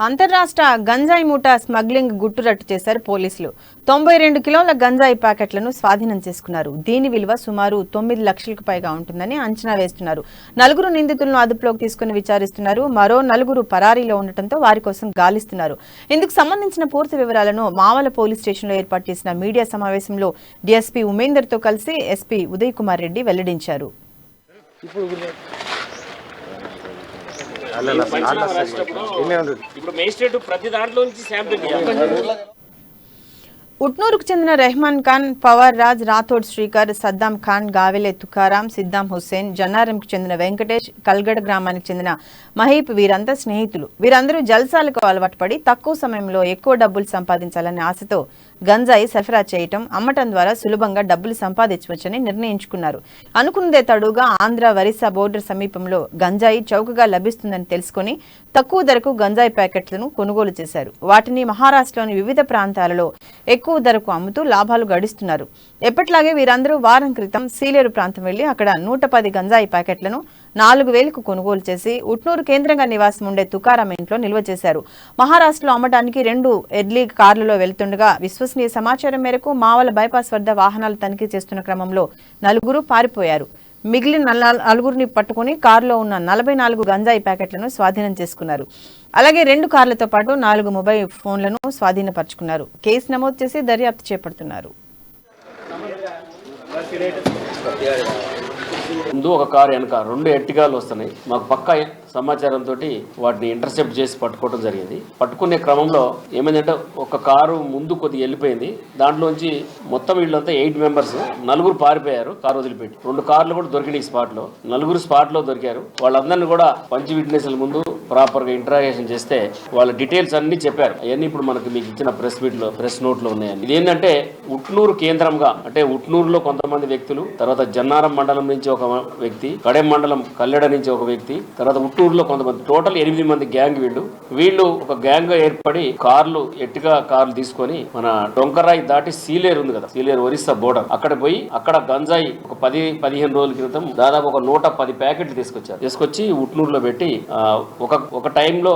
అంతర్రాష్ట్ర గంజాయి మూటా స్మగ్లింగ్ గుట్టురట్టు చేశారు పోలీసులు. 92 కిలోల గంజాయి ప్యాకెట్లను స్వాధీనం చేసుకున్నారు. దీని విలువ సుమారు 9 లక్షలకు పైగా ఉంటుందని అంచనా వేస్తున్నారు. 4 నిందితులను అదుపులోకి తీసుకుని విచారిస్తున్నారు. మరో 4 పరారీలో ఉండటంతో వారి కోసం గాలిస్తున్నారు. ఇందుకు సంబంధించిన పూర్తి వివరాలను మావల పోలీస్ స్టేషన్లో ఏర్పాటు చేసిన మీడియా సమావేశంలో డీఎస్పీ ఉమేందర్తో కలిసి ఎస్పీ ఉదయ్ కుమార్ రెడ్డి వెల్లడించారు. ఉట్నూరుకు చెందిన రెహమాన్ ఖాన్, పవర్ రాజ్, రాథోడ్ శ్రీకర్, సద్దాం ఖాన్, గావెలే తుకారాం, సిద్దాం హుస్సేన్, జన్నారంకు చెందిన వెంకటేష్, కల్గడ్ గ్రామానికి చెందిన మహీప్ వీరంతా స్నేహితులు. వీరందరూ జల్సాలకు అలవాటు పడి తక్కువ సమయంలో ఎక్కువ డబ్బులు సంపాదించాలనే ఆశతో గంజాయి సరఫరా చేయటం, అమ్మటం ద్వారా సులభంగా డబ్బులు సంపాదించవచ్చని నిర్ణయించుకున్నారు. అనుకున్నదే తడుగా ఆంధ్ర ఒరిస్సా బోర్డర్ సమీపంలో గంజాయి చౌకగా లభిస్తుందని తెలుసుకుని తక్కువ ధరకు గంజాయి ప్యాకెట్లను కొనుగోలు చేశారు. వాటిని మహారాష్ట్రలోని వివిధ ప్రాంతాలలో ఎక్కువ ధరకు అమ్ముతూ లాభాలు గడిస్తున్నారు. ఎప్పట్లాగే వీరందరూ వారం క్రితం సీలేరు ప్రాంతం వెళ్లి అక్కడ 110 గంజాయి ప్యాకెట్లను 4,000కు కొనుగోలు చేసి ఉట్నూరు కేంద్రంగా నివాసం ఉండే తుకారాం ఇంట్లో నిల్వ చేశారు. మహారాష్ట్రలో అమ్మటానికి 2 ఎడ్లీ కార్లలో వెళ్తుండగా విశ్వసనీయ సమాచారం మేరకు మావల బైపాస్ వద్ద వాహనాలు తనిఖీ చేస్తున్న క్రమంలో 4 పారిపోయారు. మిగిలిన 4 పట్టుకుని కారులో ఉన్న 44 గంజాయి ప్యాకెట్లను స్వాధీనం చేసుకున్నారు. అలాగే 2 కార్లతో పాటు 4 మొబైల్ ఫోన్లను స్వాధీనపరుచుకున్నారు. కేసు నమోదు చేసి దర్యాప్తు చేపడుతున్నారు. ముందు ఒక కారు వెనక 2 ఎర్టిగాలు వస్తున్నాయి. మాకు పక్కా సమాచారంతో వాటిని ఇంటర్సెప్ట్ చేసి పట్టుకోవడం జరిగింది. పట్టుకునే క్రమంలో ఏమైందంటే ఒక కారు ముందు కొద్దిగా వెళ్ళిపోయింది. దాంట్లోంచి మొత్తం వీళ్ళంతా 8 మెంబర్స్, 4 పారిపోయారు కారు వదిలిపెట్టి. 2 కార్లు కూడా దొరికినాయి స్పాట్ లో. 4 స్పాట్ లో దొరికారు. వాళ్ళందరినీ కూడా పంచి విట్నెస్ల ముందు ప్రాపర్ గా ఇంటరాగేషన్ చేస్తే వాళ్ళ డీటెయిల్స్ అన్ని చెప్పారు. అవన్నీ ఇప్పుడు మనకి మీకు ఇచ్చిన ప్రెస్ నోట్ లో ఉన్నాయండి. ఇదేంటంటే ఉట్నూరు కేంద్రంగా, అంటే ఉట్నూరులో కొంతమంది వ్యక్తులు, తర్వాత జన్నారం మండలం నుంచి ఒక వ్యక్తి, కడెం మండలం కల్లెడ నుంచి ఒక వ్యక్తి, తర్వాత ఉట్నూరులో కొంతమంది, టోటల్ 8 మంది గ్యాంగ్. వీళ్ళు ఒక గ్యాంగ్ గా ఏర్పడి ఎట్టిగా కార్లు తీసుకొని మన డొంకరాయి దాటి సీలేరు ఉంది కదా, సీలేరు ఒరిస్సా బోర్డర్, అక్కడ పోయి అక్కడ గంజాయి ఒక 10-15 రోజుల క్రితం దాదాపు ఒక 110 ప్యాకెట్లు తీసుకొచ్చి ఉట్నూరులో పెట్టి ఒక టైంలో